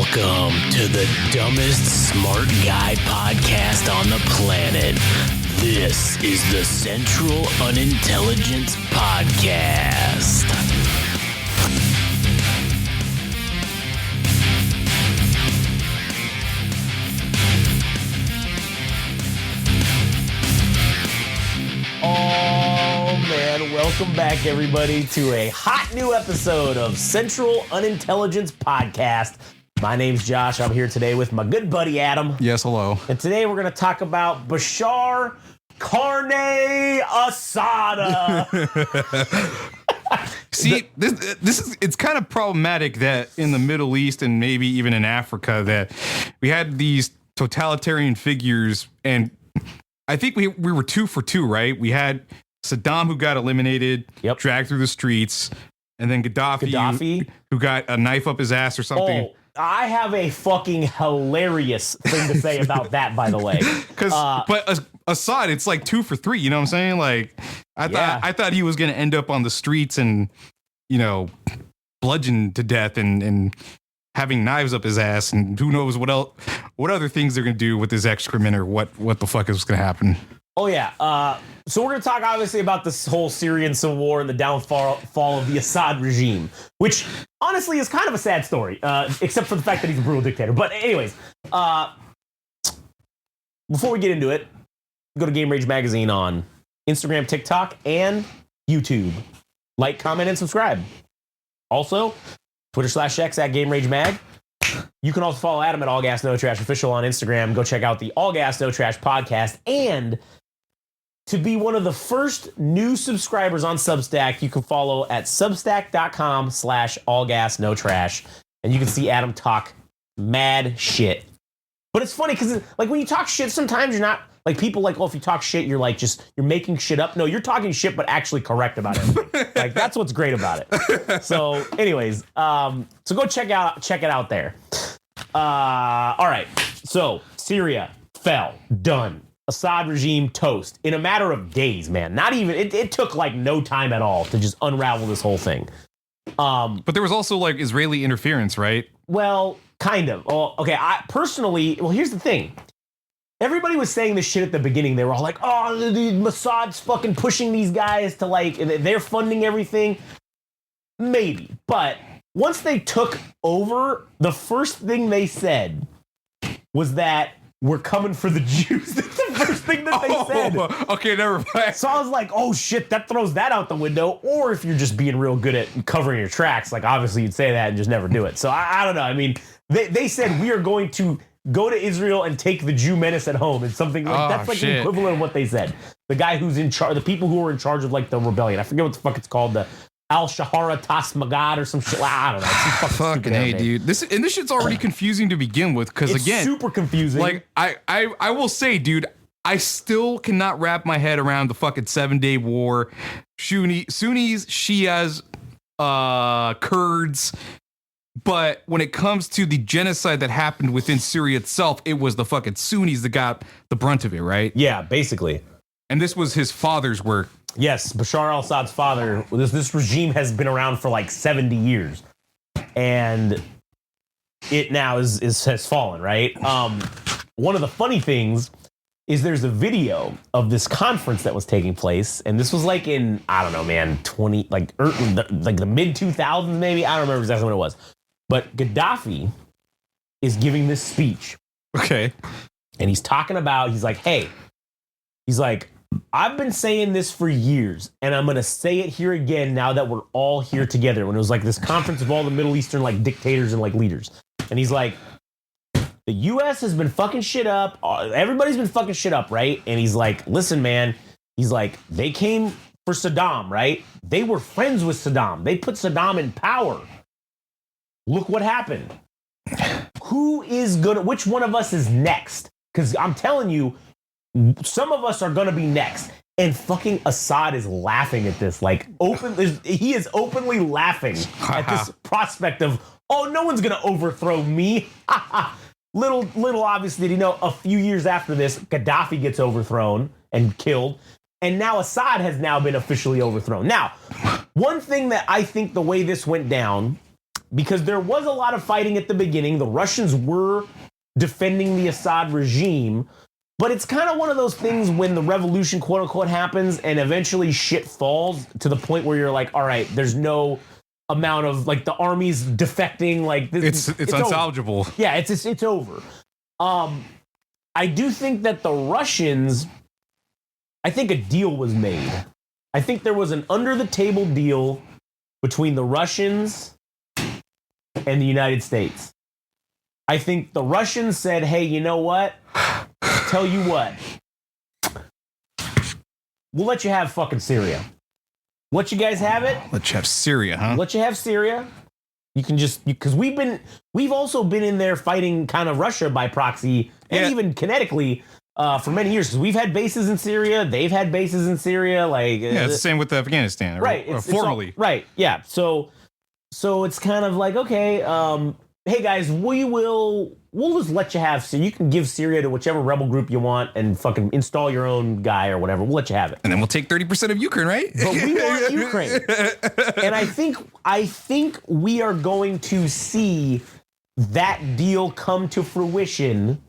Welcome to the dumbest smart guy podcast on the planet. This is the Central Unintelligence Podcast. Welcome back, everybody, to a hot new episode of Central Unintelligence Podcast. My name's Josh. I'm here today with my good buddy, Adam. Yes, hello. And today we're going to talk about Bashar Carne Assad-A. See, it's kind of problematic that in the Middle East and maybe even in Africa that we had these totalitarian figures, and I think we were 2 for 2, right? We had Saddam, who got eliminated, dragged through the streets, and then Gaddafi, who got a knife up his ass or something. Oh, I have a fucking hilarious thing to say about that, by the way. But Assad, it's like 2 for 3. You know what I'm saying? Like, I thought he was going to end up on the streets and, you know, bludgeoned to death and having knives up his ass, and who knows what other things they're going to do with his excrement, or what the fuck is going to happen. Oh, yeah. So we're going to talk, obviously, about this whole Syrian Civil War and the downfall of the Assad regime, which, honestly, is kind of a sad story, except for the fact that he's a brutal dictator. But anyways, before we get into it, go to Game Rage Magazine on Instagram, TikTok, and YouTube. Like, comment, and subscribe. Also, Twitter/X at Game Rage Mag. You can also follow Adam at All Gas No Trash Official on Instagram. Go check out the All Gas No Trash podcast. And to be one of the first new subscribers on Substack, you can follow at substack.com/allgasnotrash. And you can see Adam talk mad shit. But it's funny because, like, when you talk shit, sometimes you're not, like, people like, oh, if you talk shit, you're like, you're making shit up. No, you're talking shit, but actually correct about it. Like, that's what's great about it. So anyways, so go check it out there. All right. So Syria fell, done. Assad regime toast in a matter of days, man. Not even, it took like no time at all to just unravel this whole thing. But there was also like Israeli interference, right? Well, kind of. Well, okay. I personally, here's the thing. Everybody was saying this shit at the beginning. They were all like, oh, the Mossad's fucking pushing these guys to, like, they're funding everything. Maybe. But once they took over, the first thing they said was that we're coming for the Jews. That's the first thing that they said. Okay, never mind. So I was like, oh shit, that throws that out the window. Or if you're just being real good at covering your tracks, like, obviously you'd say that and just never do it. So I don't know. I mean, they said we are going to go to Israel and take the Jew menace at home. It's something like that's like the equivalent of what they said. The guy who's in charge, the people who were in charge of, like, the rebellion. I forget what the fuck it's called. The Al-Shahara Tasmagad or some shit. I don't know. Fucking hey, dude. This shit's already confusing to begin with, because again, super confusing. Like, I will say, dude, I still cannot wrap my head around the fucking 7-Day War. Sunnis, Shias, Kurds. But when it comes to the genocide that happened within Syria itself, it was the fucking Sunnis that got the brunt of it, right? Yeah, basically. And this was his father's work. Yes, Bashar al-Assad's father. This regime has been around for like 70 years. And it now has fallen, right? One of the funny things is there's a video of this conference that was taking place. And this was like in, I don't know, man, like the mid-2000s maybe. I don't remember exactly what it was. But Gaddafi is giving this speech. Okay. And he's talking about, he's like, hey, he's like, I've been saying this for years, and I'm going to say it here again now that we're all here together. When it was like this conference of all the Middle Eastern, like, dictators and, like, leaders. And he's like, the U.S. has been fucking shit up. Everybody's been fucking shit up, right? And he's like, listen, man. He's like, they came for Saddam, right? They were friends with Saddam. They put Saddam in power. Look what happened. Which one of us is next? Because I'm telling you, some of us are going to be next. And fucking Assad is laughing at this. Like, he is openly laughing at this prospect of, oh, no one's going to overthrow me. Little obviously did he know, a few years after this, Gaddafi gets overthrown and killed. And now Assad has now been officially overthrown. Now, one thing that I think the way this went down because there was a lot of fighting at the beginning. The Russians were defending the Assad regime, but it's kind of one of those things when the revolution, quote unquote, happens and eventually shit falls to the point where you're like, all right, there's no amount of like the army's defecting. Like it's unsalvageable. Over. Yeah, it's over. I do think that the Russians, I think a deal was made. I think there was an under the table deal between the Russians and the United States. I think the Russians said, hey, you know what? Tell you what. We'll let you have fucking Syria. Let you guys have it. Let you have Syria, huh? Let you have Syria. You can just, because we've also been in there fighting kind of Russia by proxy and even kinetically for many years. Because we've had bases in Syria. They've had bases in Syria. Like it's the same with Afghanistan. Right. Formerly. Right. Yeah. So it's kind of like, okay, hey guys, we'll just let you have, so you can give Syria to whichever rebel group you want and fucking install your own guy or whatever. We'll let you have it. And then we'll take 30% of Ukraine, right? But we want Ukraine. And I think we are going to see that deal come to fruition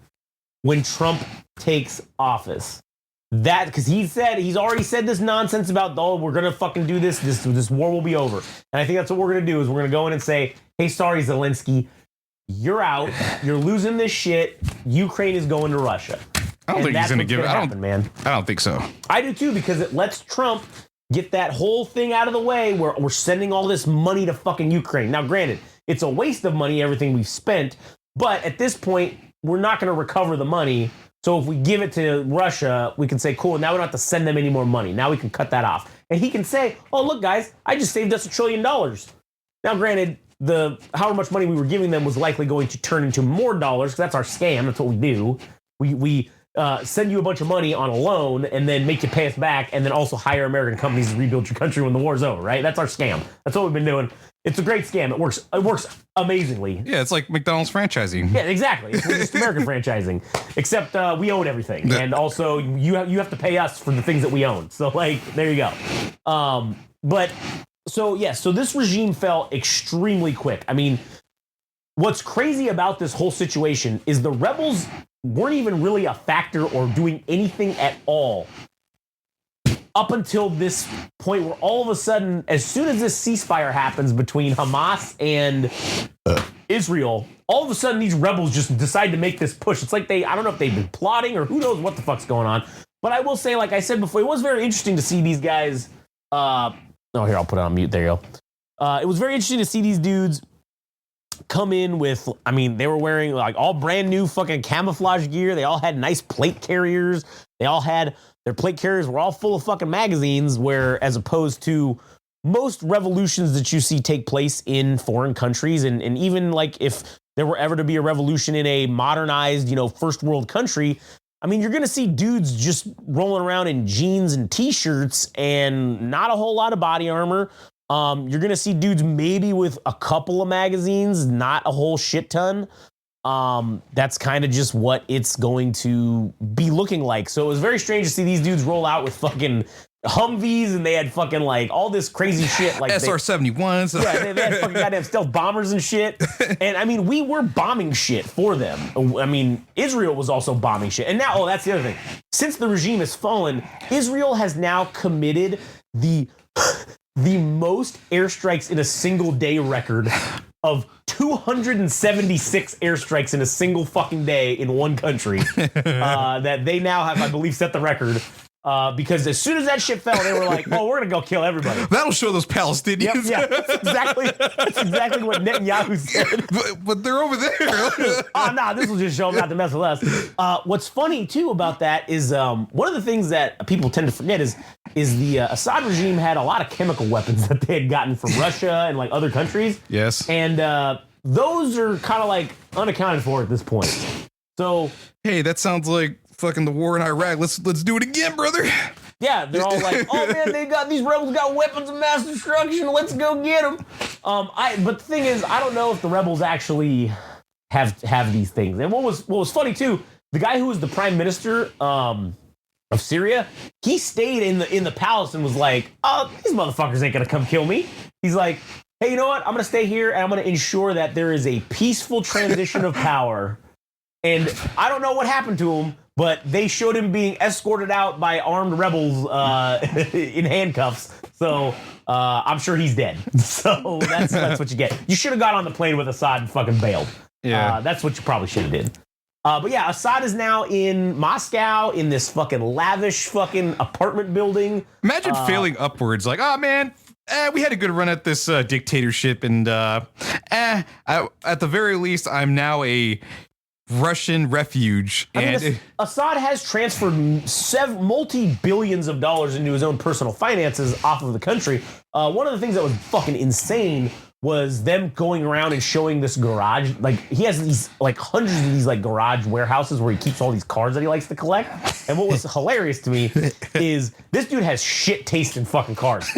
when Trump takes office. That, because he's already said this nonsense about, oh, we're going to fucking do this war will be over. And I think that's what we're going to do is we're going to go in and say, hey, sorry, Zelensky, you're out. You're losing this shit. Ukraine is going to Russia. I don't think he's going to give it. I don't think so. I do too, because it lets Trump get that whole thing out of the way where we're sending all this money to fucking Ukraine. Now, granted, it's a waste of money, everything we've spent, but at this point, we're not going to recover the money. So if we give it to Russia, we can say, cool, now we don't have to send them any more money. Now we can cut that off. And he can say, oh, look, guys, I just saved us $1 trillion. Now, granted, however much money we were giving them was likely going to turn into more dollars, because that's our scam. That's what we do. We send you a bunch of money on a loan and then make you pay us back, and then also hire American companies to rebuild your country when the war's over, right? That's our scam. That's what we've been doing. It's a great scam. It works amazingly. Yeah, it's like McDonald's franchising. Yeah, exactly. It's just American franchising, except we own everything, and also you have to pay us for the things that we own. So like, there you go. So this regime fell extremely quick. I mean, what's crazy about this whole situation is the rebels weren't even really a factor or doing anything at all up until this point where all of a sudden, as soon as this ceasefire happens between Hamas and Israel, all of a sudden these rebels just decide to make this push. It's like I don't know if they've been plotting or who knows what the fuck's going on. But I will say, like I said before, it was very interesting to see these guys. Here, I'll put it on mute. There you go. It was very interesting to see these dudes come in with, I mean, they were wearing like all brand new fucking camouflage gear. They all had nice plate carriers. Their plate carriers were all full of fucking magazines, where as opposed to most revolutions that you see take place in foreign countries, and even like if there were ever to be a revolution in a modernized, first world country, I mean, you're going to see dudes just rolling around in jeans and t-shirts and not a whole lot of body armor. You're going to see dudes maybe with a couple of magazines, not a whole shit ton. That's kind of just what it's going to be looking like. So it was very strange to see these dudes roll out with fucking Humvees, and they had fucking like all this crazy shit, like SR-71s. Yeah, they had fucking goddamn stealth bombers and shit. And I mean, we were bombing shit for them. I mean, Israel was also bombing shit. And now, that's the other thing. Since the regime has fallen, Israel has now committed the most airstrikes in a single day record of 276 airstrikes in a single fucking day in one country. That they now have, I believe, set the record. Because as soon as that shit fell, they were like, "Oh, we're gonna go kill everybody." That'll show those Palestinians. Yeah, that's exactly what Netanyahu said. But they're over there. This will just show them not to mess with us. What's funny too about that is one of the things that people tend to forget is the Assad regime had a lot of chemical weapons that they had gotten from Russia and like other countries. Yes, and those are kind of like unaccounted for at this point. So hey, that sounds like fucking the war in Iraq. Let's do it again, brother. Yeah, they're all like, oh man, these rebels got weapons of mass destruction. Let's go get them. But the thing is, I don't know if the rebels actually have these things. And what was funny too, the guy who was the prime minister of Syria, he stayed in the palace and was like, oh, these motherfuckers ain't gonna come kill me. He's like, hey, you know what? I'm going to stay here and I'm going to ensure that there is a peaceful transition of power. And I don't know what happened to him, but they showed him being escorted out by armed rebels in handcuffs. So I'm sure he's dead. So that's what you get. You should have got on the plane with Assad and fucking bailed. Yeah. That's what you probably should have did. But yeah, Assad is now in Moscow in this fucking lavish fucking apartment building. Imagine failing upwards. Like, oh man, we had a good run at this dictatorship, and at the very least, I'm now a Russian refuge. I mean, Assad has transferred multi-billions of dollars into his own personal finances off of the country. One of the things that was fucking insane was them going around and showing this garage. Like, he has these, like, hundreds of these, like, garage warehouses where he keeps all these cars that he likes to collect. And what was hilarious to me is this dude has shit taste in fucking cars.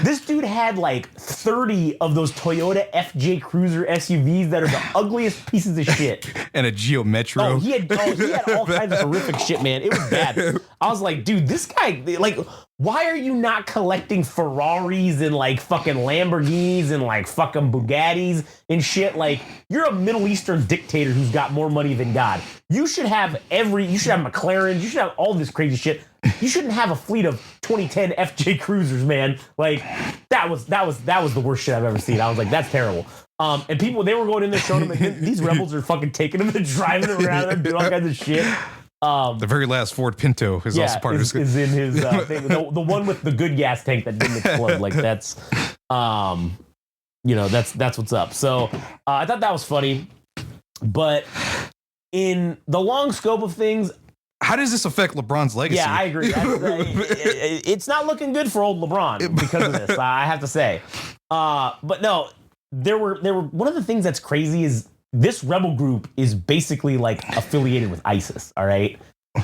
This dude had, like, 30 of those Toyota FJ Cruiser SUVs that are the ugliest pieces of shit. And a Geo Metro. Oh, he had all kinds of horrific shit, man. It was bad. I was like, dude, this guy, like, why are you not collecting Ferraris and like fucking Lamborghinis and like fucking Bugattis and shit? You're a Middle Eastern dictator who's got more money than God. You should have McLarens. You should have all this crazy shit. You shouldn't have a fleet of 2010 FJ Cruisers, man. Like that was the worst shit I've ever seen. I was like, that's terrible. And people, they were going in there showing them, and these rebels are fucking taking them and driving them around and doing all kinds of shit. The very last Ford Pinto is also part of his. Is in his thing. The one with the good gas tank that didn't explode. Like that's, that's what's up. So I thought that was funny, but in the long scope of things, how does this affect LeBron's legacy? Yeah, I agree. It's not looking good for old LeBron because of this. I have to say, but no, there were one of the things that's crazy is this rebel group is basically like affiliated with ISIS. All right.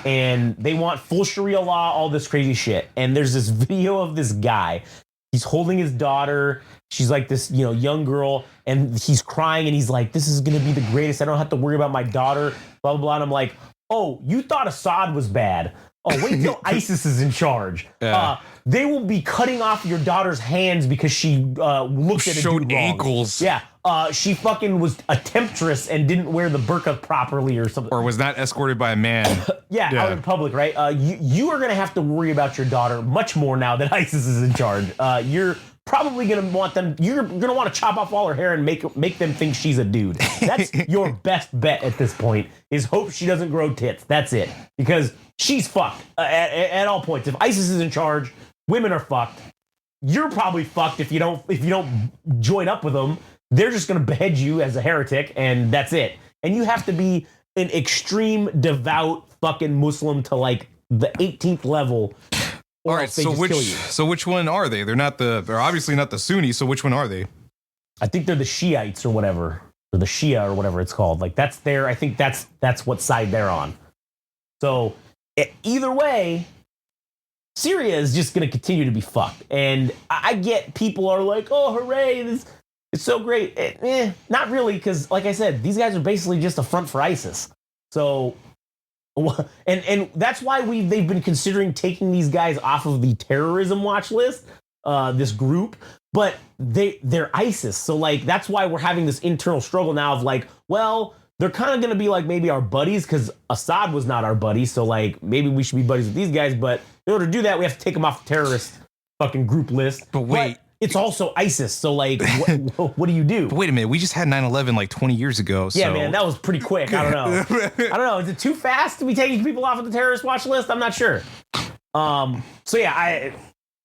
And they want full Sharia law, all this crazy shit. And there's this video of this guy. He's holding his daughter. She's like this, young girl, and he's crying and he's like, this is going to be the greatest. I don't have to worry about my daughter, blah, blah, blah. And I'm like, oh, you thought Assad was bad. Oh, wait till ISIS is in charge. Yeah. They will be cutting off your daughter's hands because she looked at a dude wrong. Ankles. Yeah. She fucking was a temptress and didn't wear the burqa properly or something. Or was not escorted by a man. Yeah, out in public, right? You are going to have to worry about your daughter much more now that ISIS is in charge. You're probably going to want them, you're going to want to chop off all her hair and make them think she's a dude. That's your best bet at this point, is hope she doesn't grow tits. That's it. Because she's fucked at all points. If ISIS is in charge, women are fucked. You're probably fucked if you don't join up with them. They're just going to behead you as a heretic, and that's it. And you have to be an extreme devout fucking Muslim to like the 18th level. All right, so which one are they? They're obviously not the Sunni, so which one are they? I think they're the Shiites or whatever, or the Shia or whatever it's called. Like I think that's what side they're on. So either way, Syria is just going to continue to be fucked. And I get people are like, oh, hooray, it's so great. Not really, because like I said, these guys are basically just a front for ISIS. So, and that's why they've been considering taking these guys off of the terrorism watch list, this group, but they're ISIS. So like, that's why we're having this internal struggle now of like, well, they're kind of going to be like maybe our buddies because Assad was not our buddy. So like, maybe we should be buddies with these guys. But in order to do that, we have to take them off the terrorist fucking group list. But wait. It's also ISIS, so like, what do you do? But wait a minute, we just had 9/11 like 20 years ago. So. Yeah, man, that was pretty quick. I don't know. Is it too fast to be taking people off of the terrorist watch list? I'm not sure. So yeah,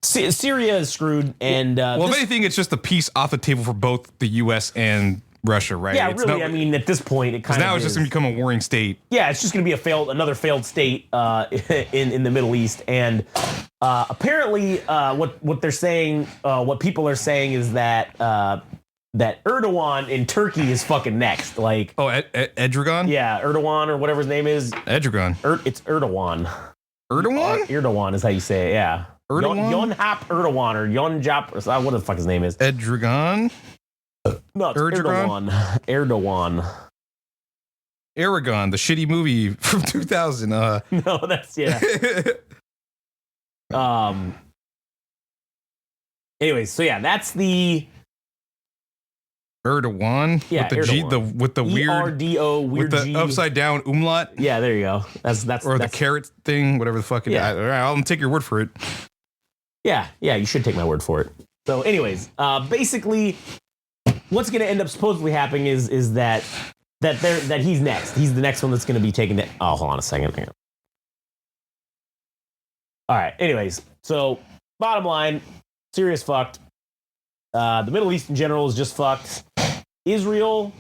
Syria is screwed, and if anything, it's just a piece off the table for both the U.S. and Russia, right? Yeah, really. I mean, at this point, it kind of now it's just going to become a warring state. Yeah, it's just going to be another failed state in the Middle East, and apparently, what they're saying, what people are saying is that that Erdogan in Turkey is fucking next. Like, Erdogan? Yeah, Erdogan or whatever his name is. Erdogan. It's Erdogan. Erdogan? Erdogan is how you say it. Yeah. Erdogan? Yonhap Erdogan or Yonjap or what the fuck his name is. Erdogan? No, it's Erdogan. Aragon, the shitty movie from 2000. No, that's Anyways, so yeah, that's the Erdogan Yeah, with the G, Erdogan. with the weird ERDO, weird with the G. upside down umlaut. Yeah, there you go. That's or the carrot thing, whatever the fuck it is. Yeah. I'll take your word for it. Yeah, you should take my word for it. So, anyways, basically, what's going to end up supposedly happening is that he's next. He's the next one that's going to be taken. Oh, hold on a second. Hang on. All right. Anyways, so bottom line, Syria's fucked. The Middle East in general is just fucked. Israel's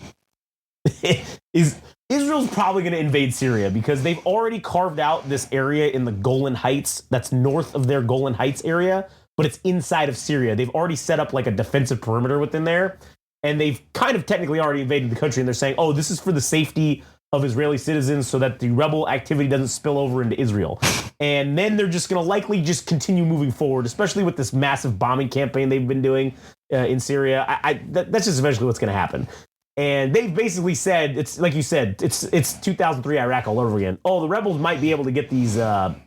probably going to invade Syria because they've already carved out this area in the Golan Heights that's north of their Golan Heights area, but it's inside of Syria. They've already set up like a defensive perimeter within there, and they've kind of technically already invaded the country, and they're saying, oh, this is for the safety of Israeli citizens so that the rebel activity doesn't spill over into Israel. And then they're just going to likely just continue moving forward, especially with this massive bombing campaign they've been doing in Syria. That's just eventually what's going to happen. And they've basically said, it's like you said, it's 2003 Iraq all over again. Oh, the rebels might be able to get these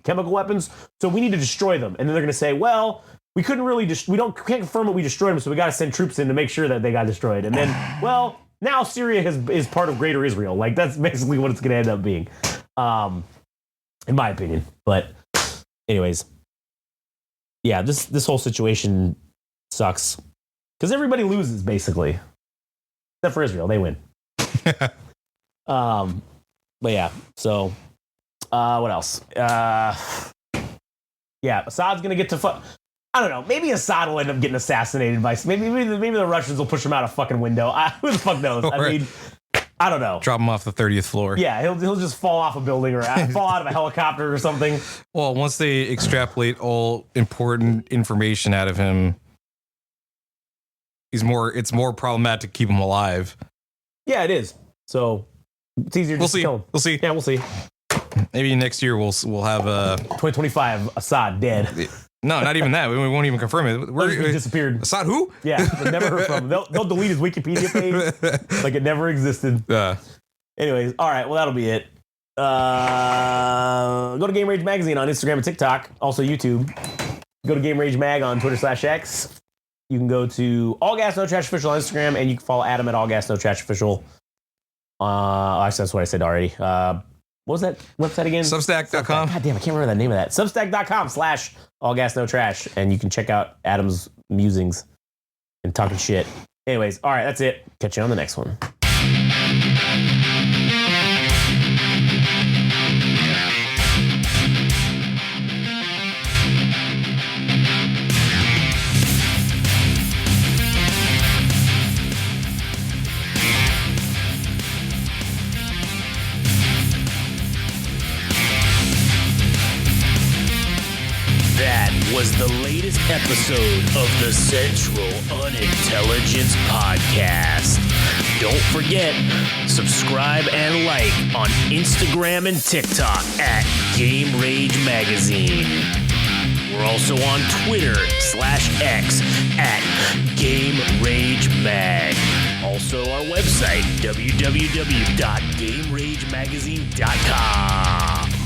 chemical weapons, so we need to destroy them. And then they're going to say, well, we couldn't really, can't confirm that we destroyed them, so we got to send troops in to make sure that they got destroyed. And then, well, now Syria is part of Greater Israel. Like, that's basically what it's going to end up being, in my opinion. But anyways, yeah, this whole situation sucks because everybody loses basically, except for Israel. They win. But yeah, so what else? Yeah, Assad's going to get to I don't know. Maybe Assad will end up getting assassinated by maybe the Russians will push him out a fucking window. Who the fuck knows? I mean, I don't know. Drop him off the 30th floor. Yeah, he'll just fall off a building or fall out of a helicopter or something. Well, once they extrapolate all important information out of him, it's more problematic to keep him alive. Yeah, it is. So it's easier to kill him. We'll see. Yeah, we'll see. Maybe next year we'll have 2025 Assad dead. No, not even that. We won't even confirm it. He disappeared. Assad who? Yeah, never heard from him. They'll delete his Wikipedia page like it never existed. Anyways, all right. Well, that'll be it. Go to Game Rage Magazine on Instagram and TikTok. Also YouTube. Go to Game Rage Mag on Twitter/X. You can go to All Gas No Trash Official on Instagram, and you can follow Adam at All Gas No Trash Official. Actually, that's what I said already. What was that website again? Substack.com. God damn, I can't remember the name of that. Substack.com/allgasnotrash. And you can check out Adam's musings and talking shit. Anyways, all right, that's it. Catch you on the next one. That was the latest episode of the Central Unintelligence Podcast. Don't forget, subscribe and like on Instagram and TikTok at Game Rage Magazine. We're also on Twitter/X at Game Rage Mag. Also our website, www.GameRageMagazine.com.